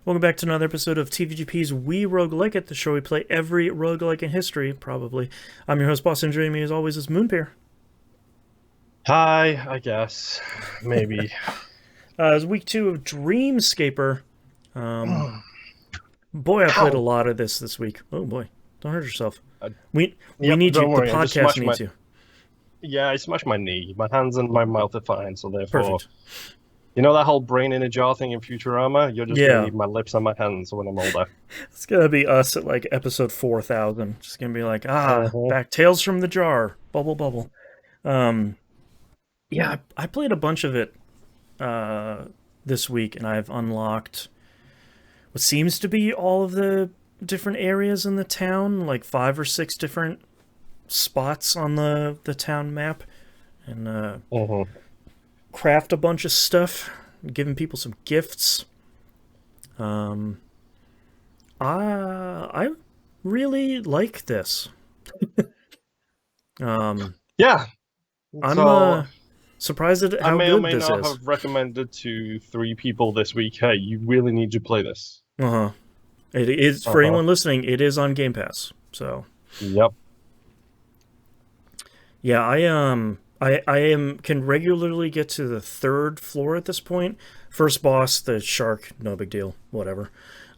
Welcome back to another episode of TVGP's We Roguelike It, the show we play every roguelike in history, probably. I'm your host, Boston. Joining me as always is Moonpear. Hi, I guess. Maybe. It's week 2 of Dreamscaper. Boy, I played a Ow! lot of this week. Oh boy, don't hurt yourself. Uh, We yep, need you. don't The worry. I just podcast smashed my. needs you. Yeah, I smashed my knee. My hands and my mouth are fine, so therefore, Perfect. you know that whole brain in a jar thing in Futurama? You're just gonna Yeah, need my lips and my hands when I'm older. it's gonna be us at like episode 4,000. Just gonna be like, Uh-huh. back tales from the jar, bubble bubble. Um, yeah, I played a bunch of it this week, and I've unlocked what seems to be all of the different areas in the town, like 5 or 6 different spots on the town map, and Uh-huh. craft a bunch of stuff, giving people some gifts. Um, I really like this. Um, Yeah. I'm So surprised at I how may or good may this not is. have recommended to 3 people this week, hey, you really need to play this. Uh huh. It is for Uh-huh. anyone listening. It is on Game Pass, so Yep. yeah. I am can regularly get to the 3rd floor at this point. First boss, the shark, no big deal, whatever.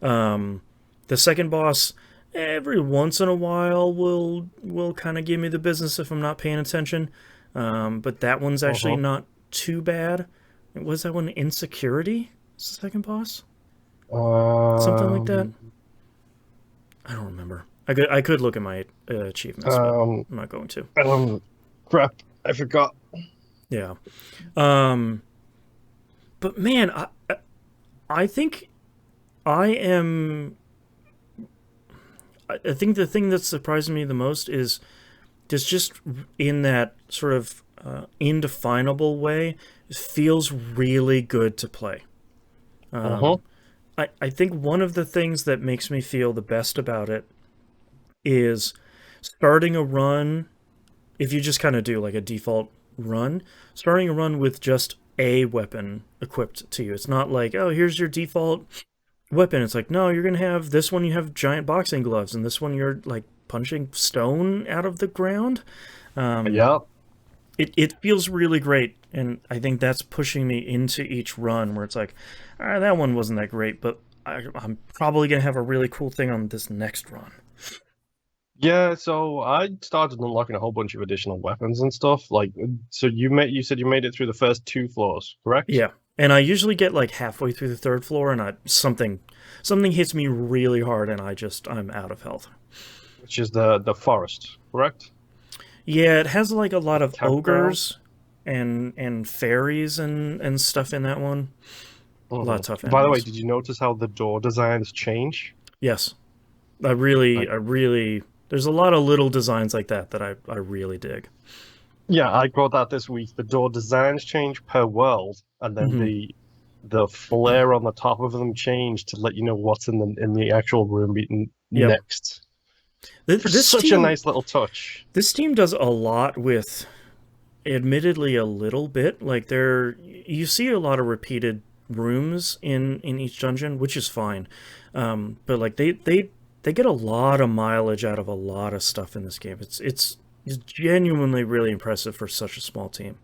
Um, the second boss, every once in a while will kind of give me the business if I'm not paying attention. But that one's actually Uh-huh. not too bad. Was that one Insecurity? Is the second boss something like that? Um, I don't remember. I could look at my achievements, but um, I'm not going to. Crap, I forgot. Yeah. Um, but man, I think I am. I think the thing that surprised me the most is just in that sort of indefinable way, it feels really good to play. Uh-huh. I think one of the things that makes me feel the best about it is starting a run. If you just kind of do like a default run, starting a run with just a weapon equipped to you. It's not like, oh, here's your default weapon. It's like, no, you're going to have this one, you have giant boxing gloves, and this one, you're like punching stone out of the ground. Um, Yeah. it feels really great. And I think that's pushing me into each run where it's like, that one wasn't that great, but I'm probably going to have a really cool thing on this next run. Yeah, so I started unlocking a whole bunch of additional weapons and stuff. Like, so you said you made it through the first 2 floors, correct? Yeah, and I usually get like halfway through the 3rd floor, and something hits me really hard, and I'm out of health. Which is the forest, correct? Yeah, it has like a lot The of campground. ogres and fairies and stuff in that one. A lot of tough By the way, enemies. did you notice how the door designs change? Yes, I really, Like, I really. There's a lot of little designs like that I really dig. yeah, I got that this week. The door designs change per world, and then Hmm. the flare on the top of them change to let you know what's in the actual room Yep. next. Th- For This such a team, nice little touch. this team does a lot with, admittedly, a little bit. Like you see a lot of repeated rooms in each dungeon, which is fine. But like they get a lot of mileage out of a lot of stuff in this game. It's genuinely really impressive for such a small team.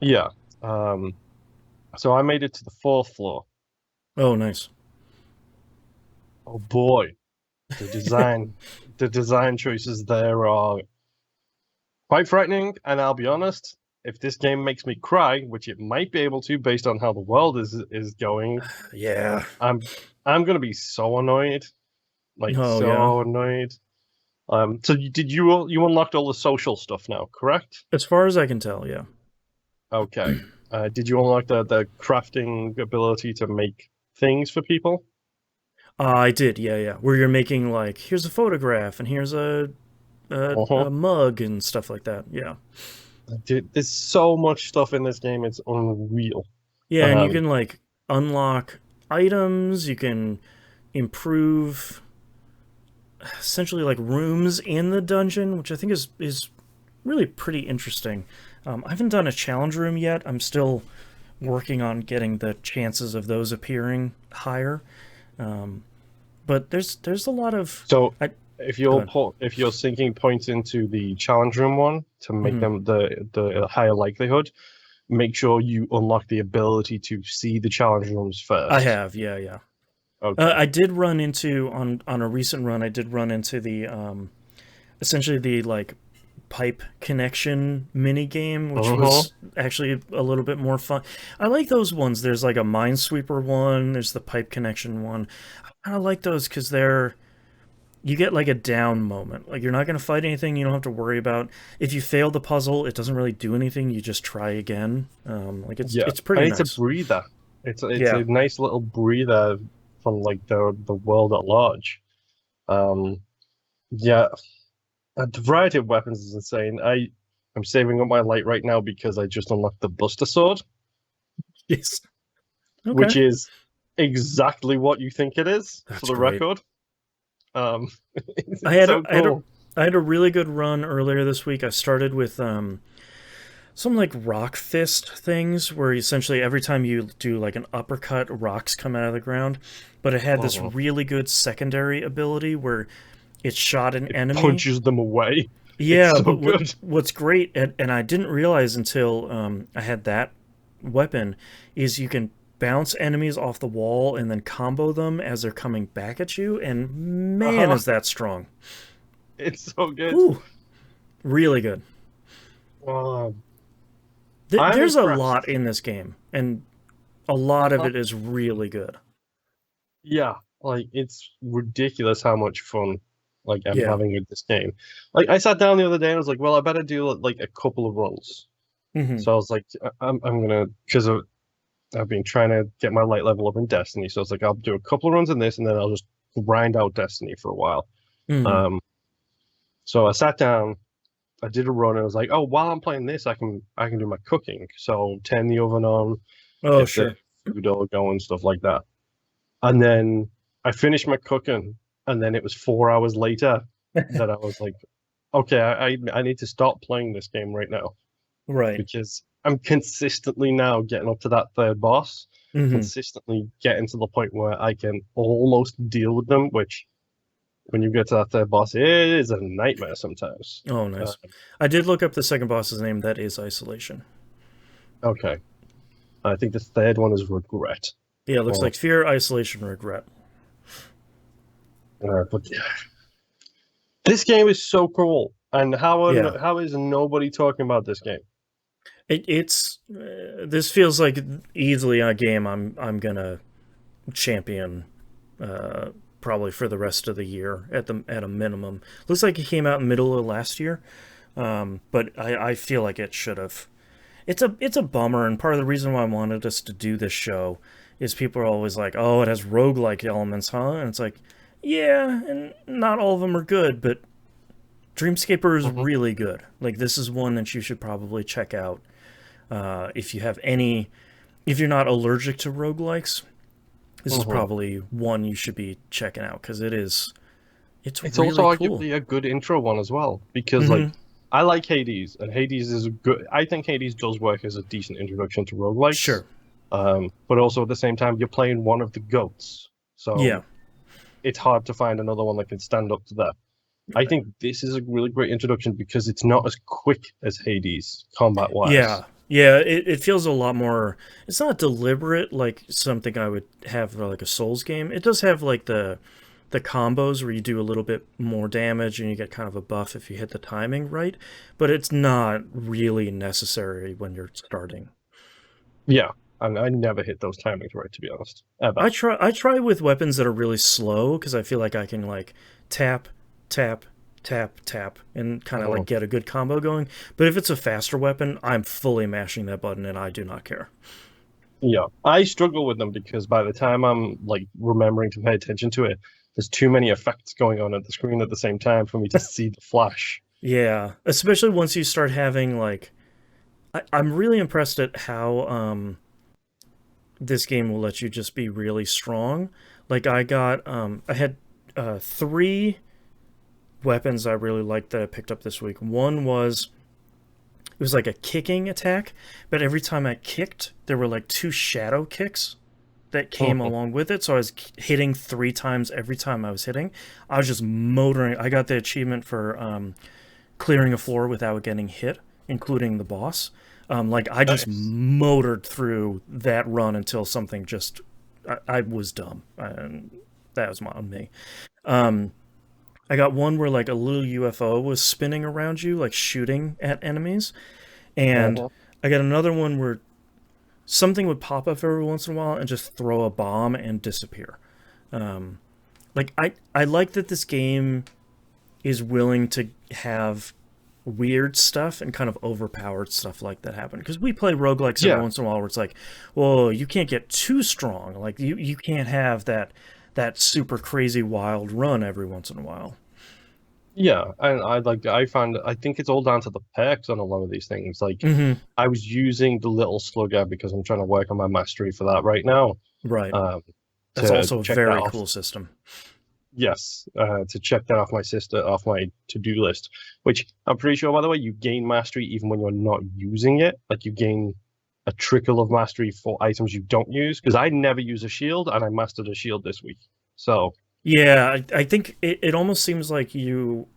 Yeah. Um, so I made it to the 4th floor. Oh, nice. Oh boy, the design the design choices there are quite frightening, and I'll be honest, if this game makes me cry, which it might be able to based on how the world is going, Yeah. I'm I'm gonna be so annoyed. Like Oh, yeah. so annoyed. So you unlocked all the social stuff now, correct? As far as I can tell, yeah. Okay. Did you unlock the crafting ability to make things for people? I did, yeah, yeah. Where you're making like, here's a photograph and here's Uh-huh. a mug and stuff like that. Yeah. Dude, there's so much stuff in this game, it's unreal. Yeah, and you Um, can like unlock items, you can improve essentially like rooms in the dungeon, which I think is really pretty interesting. I haven't done a challenge room yet. I'm still working on getting the chances of those appearing higher. But there's a lot of So I if go you're ahead. if you're sinking points into the challenge room one to make Hmm. them the higher likelihood, make sure you unlock the ability to see the challenge rooms I first. have, yeah, yeah. Okay. I did run into on a recent run. I did run into the essentially the like pipe connection mini game, which Uh-huh. was actually a little bit more fun. I like those ones. There's like a Minesweeper one. There's the pipe connection one. I kind of like those because they're you get like a down moment. Like you're not going to fight anything. You don't have to worry about if you fail the puzzle. It doesn't really do anything. You just try again. Like Yeah. it's pretty And it's a nice. breather. It's Yeah. a nice little breather from like the world at large. Um yeah, the variety of weapons is insane. I'm saving up my light right now because I just unlocked the Buster Sword, Yes. Okay. which is exactly what you think it is, for That's the great. record. Um, I it's had a, so I had a cool. I had a really good run earlier this week. I started with some like rock fist things where essentially every time you do like an uppercut, rocks come out of the ground. But it had this Mhm. really good secondary ability where it shot an It enemy. punches them away. It's Yeah, so but good. what's great, and I didn't realize until I had that weapon, is you can bounce enemies off the wall and then combo them as they're coming back at you. And man, Uh-huh. is that strong! It's so good. Whew, really good. Um, I'm There's a lot impressed. in this game, and a lot of Uh-huh. it is really good. Yeah, like it's ridiculous how much fun like I'm Yeah. having with this game. Like I sat down the other day and I was like, well, I better do like a couple of runs. Hmm. So I was like, I'm gonna because I've been trying to get my light level up in Destiny. So I was like, I'll do a couple of runs in this and then I'll just grind out Destiny for a while. Hmm. Um, so I sat down, I did a run, and I was like, oh, while I'm playing this, I can do my cooking. So turn the oven on, Oh, get the sure. food all going, stuff like that. And then I finished my cooking, and then it was 4 hours later that I was like, okay, I need to stop playing this game right now Right. because I'm consistently now getting up to that third boss, Hmm. consistently getting to the point where I can almost deal with them, which when you get to that third boss, it is a nightmare sometimes. Oh, Uh, nice. I did look up the second boss's name. That is Isolation. okay, I think the third one is regret. Yeah, it looks Or, like Fear, Isolation, Regret. but yeah, this game is so cool. And Yeah. how is nobody talking about this game? It's this feels like easily a game I'm gonna champion uh, probably for the rest of the year at a minimum. Looks like it came out in the middle of last year, but I feel like it should have. It's a bummer, and part of the reason why I wanted us to do this show is people are always like, "Oh, it has roguelike elements, huh?" And it's like, yeah, and not all of them are good, but Dreamscaper is Hmm. really good. Like this is one that you should probably check out if you have any. If you're not allergic to roguelikes, this is Hmm. probably one you should be checking out because it's It's also really cool. arguably a good intro one as well because Mm-hmm. like I like Hades and Hades is a good. I think Hades does work as a decent introduction to roguelikes, Sure. but also at the same time you're playing one of the goats, Yeah. so it's hard to find another one that can stand up to that. I think this is a really great introduction because it's not as quick as Hades combat wise. Yeah. Yeah. It feels a lot more. It's not deliberate like something I would have for like a Souls game. It does have like the combos where you do a little bit more damage and you get kind of a buff if you hit the timing right, but it's not really necessary when you're starting. Yeah, and I never hit those timings right, to be honest, ever. I try with weapons that are really slow because I feel like I can like tap, tap, tap, tap, and kind of like Mhm. get a good combo going. But if it's a faster weapon, I'm fully mashing that button and I do not care. Yeah, I struggle with them because by the time I'm like remembering to pay attention to it, there's too many effects going on at the screen at the same time for me to see the flash. Yeah, especially once you start having like I'm really impressed at how this game will let you just be really strong. Like I had three weapons I really liked that I picked up this week. One was it was like a kicking attack, but every time I kicked, there were like two shadow kicks. that came along with it. So I was hitting 3 times every time I was hitting. I was just motoring. I got the achievement for clearing a floor without getting hit, including the boss. Like I just motored through that run until something just I was dumb. That was on me. I got one where like a little UFO was spinning around you, like shooting at enemies, and I got another one where something would pop up every once in a while and just throw a bomb and disappear. Like I like that this game is willing to have weird stuff and kind of overpowered stuff like that happen, because we play roguelikes every once in a while where it's like, well, you can't get too strong, like you can't have that super crazy wild run every once in a while. Yeah, and I think it's all down to the perks on a lot of these things. Like I was using the little slugger because I'm trying to work on my mastery for that right now. Right. That's To also a check that very off. cool system. Yes, to check that off my to-do list, which I'm pretty sure, by the way, you gain mastery even when you're not using it. Like you gain a trickle of mastery for items you don't use. Because I never use a shield, and I mastered a shield this week. So Yeah, I think it almost seems like you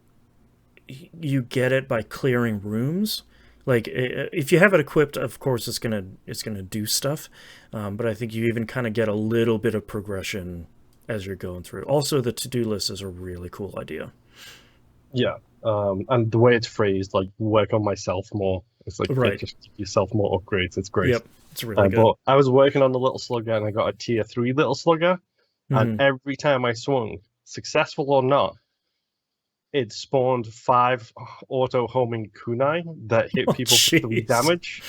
get it by clearing rooms. Like if you have it equipped, of course it's gonna do stuff, but I think you even kind of get a little bit of progression as you're going through. Also, the to-do list is a really cool idea. yeah, and the way it's phrased, like work on myself more. It's like Right. just give yourself more upgrades. It's great. Yep. It's really good. But I was working on the little slugger, and I got a tier 3 little slugger, and Mhm. every time I swung, successful or not, it spawned 5 auto homing kunai that hit Oh, people for 3 jeez. damage.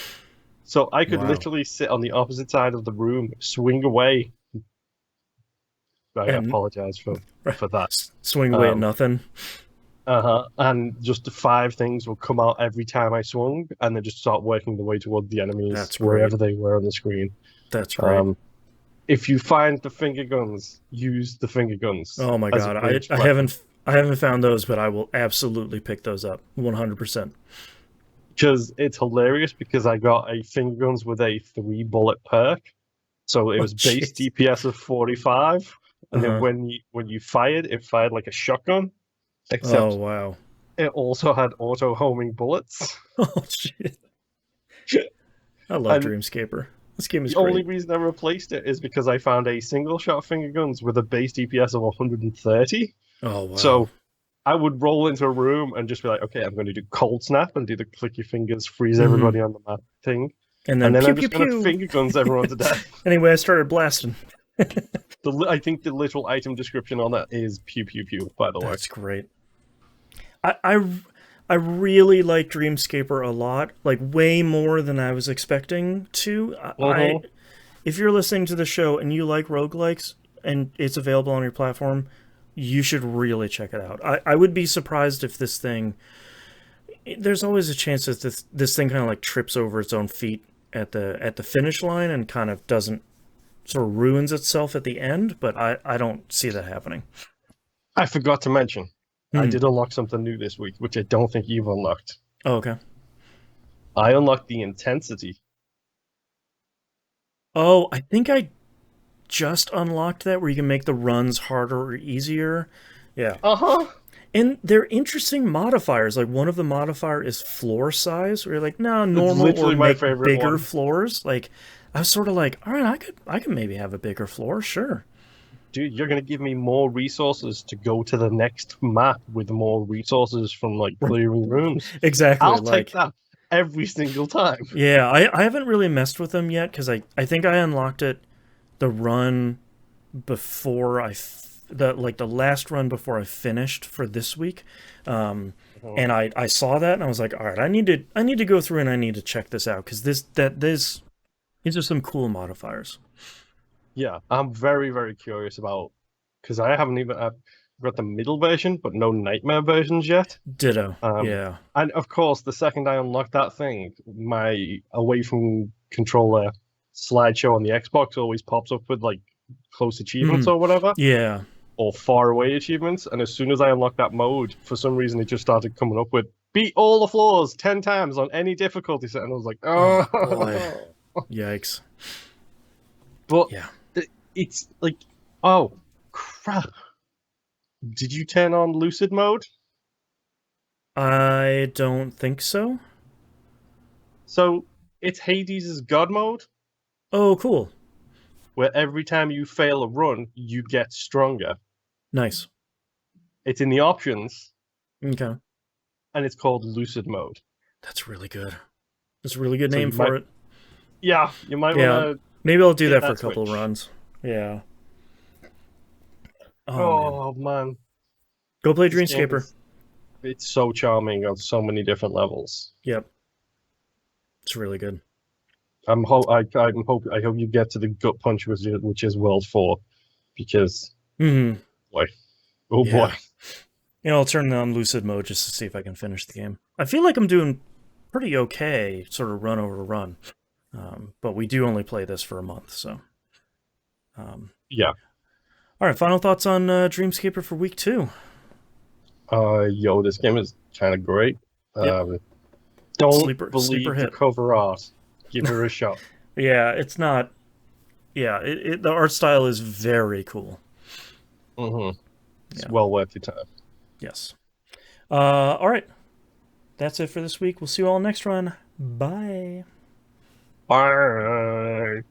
So I could Wow. literally sit on the opposite side of the room, swing away. I And apologize for that. swing away at Um, nothing. and just the 5 things would come out every time I swung, and then just start working the way toward the enemies That's great. wherever they were on the screen. That's great. If you find the finger guns, use the finger guns. Oh my as a god, ranged I weapon. haven't found those, but I will absolutely pick those up 100%. Because it's hilarious because I got a finger guns with a 3 bullet perk. So it Oh was base jeez. DPS of 45, and then Uh-huh. when you fired, it fired like a shotgun, Oh except wow. it also had auto homing bullets. Oh shit. I love And Dreamscaper. This game is the only great. reason I replaced it is because I found a single shot finger guns with a base DPS of 130. Oh wow. So I would roll into a room and just be like, okay, I'm going to do cold snap and do the click your fingers, freeze Hmm. everybody on the map thing. And And then then pew I'm pew just going to pew. finger guns everyone to death. Anyway, I started blasting. I think the literal item description on that is pew pew pew, by the way. That's great. I, I I really like Dreamscaper a lot, like way more than I was expecting to. If you're listening to the show and you like roguelikes and it's available on your platform, you should really check it out. I would be surprised if this thing. There's always a chance that this thing kind of like trips over its own feet at the finish line and kind of doesn't sort of ruins itself at the end, but I don't see that happening. I forgot to mention, I Hmm. did unlock something new this week, which I don't think you've unlocked. Oh, okay. I unlocked the intensity. Oh, I think I just unlocked that where you can make the runs harder or easier. Yeah. Uh-huh. And they're interesting modifiers. Like one of the modifier is floor size, where you're like, no, It's normal or literally my make favorite bigger one. floors. Like I was sort of like, all right, I could maybe have a bigger floor, sure. Dude, you're gonna give me more resources to go to the next map with more resources from like clearing rooms. Exactly. I'll take Like, that every single time. yeah, I haven't really messed with them yet because I think I unlocked it the run before the last run before I finished for this week. And I saw that and I was like, all right, I need to go through and I need to check this out because these are some cool modifiers. Yeah, I'm very, very curious about because I've got the middle version, but no nightmare versions yet. Ditto. Um, Yeah. and of course, the second I unlock that thing, my away from controller slideshow on the Xbox always pops up with like close achievements Hmm. or whatever, Yeah. or far away achievements. And as soon as I unlock that mode, for some reason, it just started coming up with beat all the floors 10 times on any difficulty set. And I was like, Oh boy. oh. Yikes. But Yeah. it's like, oh crap! Did you turn on lucid mode? I don't think so. So it's Hades' God mode, Oh, cool. where every time you fail a run, you get stronger. Nice. It's in the options, Okay. and it's called lucid mode. That's really good. That's a really good So name you might, for it. yeah, you might want Yeah. to Maybe I'll do hit that for a that couple of switch. runs. Yeah. Oh, man. Oh man, Go play this game Dreamscaper. is it's so charming on so many different levels. Yep. It's really good. I hope you get to the gut punch, which is World 4, because Hmm. boy, oh boy, Yeah. I'll turn on lucid mode just to see if I can finish the game. I feel like I'm doing pretty okay, sort of run over run. But we do only play this for a month, so. Um, yeah. all right, final thoughts on Dreamscaper for week 2. Yo, this game is kind of great. Yep, Don't sleeper believe the hit. cover art. Give her a shot. Yeah, it's not. Yeah, the art style is very cool. It's Yeah, well worth your time. yes. All right, that's it for this week. We'll see you all next run. Bye. Bye.